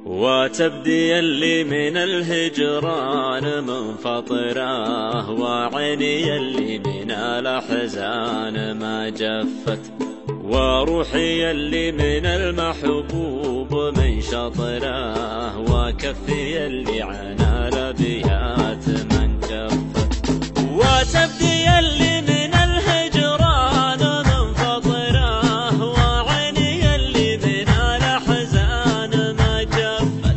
وتبدي اللي من الهجران منفطره، وعيني اللي من الأحزان ما جفت، وروحي اللي من المحبوب من شطره، وكفي اللي عن الأبيات من كفت. وتبدي اللي من الهجران منفطره، وعيني اللي من الأحزان ما جفت،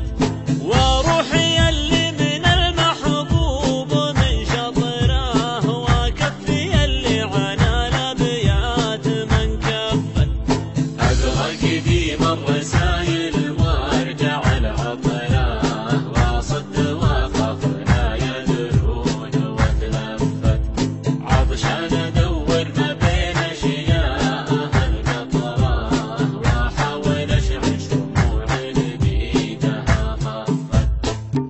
وروحي اللي من المحبوب من شطره، وكفي اللي عن الأبيات من كفت. أقرأ قديم الرسايل وارجع العطره، واصد واخاف لا يدرون واتلفت، عطشان ادور ما بين اشياء القطره، واحاول اشعل شموع بيدها خفت.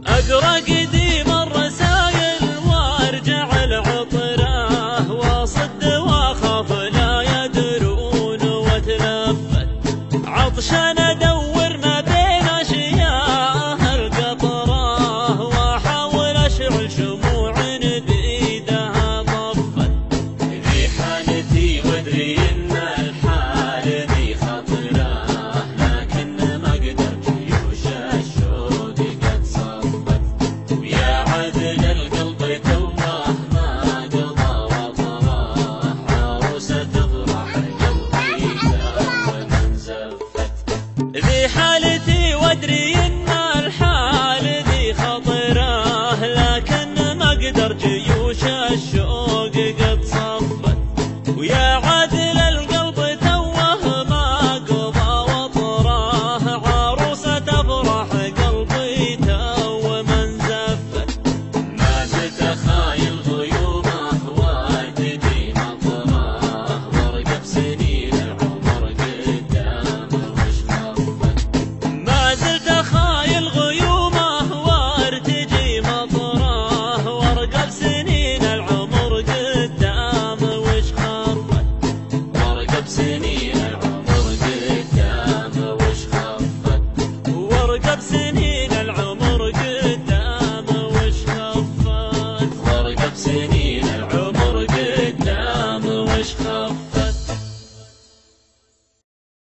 أقرأ قديم الرسايل وارجع العطره، واصد واخاف لا يدرون واتلفت، عطشان ادور ما بين اشياء القطره، واحاول اشعل شموع بايدها طفت. ذي حالتي وادري ان الحال ذي خطره، لكن ما اقدر جيوش الشوق قد صفت، ويا عذل القلب توه ما قضى وطره، عروسه تفرح قلبي ومن زفت. ذي حالتي وادري ان الحال ذي خطره، لكن ما اقدر جيوش الشوق قد صفت، ويا عادل القلب توه ما قضى وطره، عروسه تفرح قلبي تو من زفت. ما زلت اخايل غيومه وتجي مطره، وارقب سنين العمر قدام وش خفت. ما زلت خايل غيومه وارتجي مطره، وارقب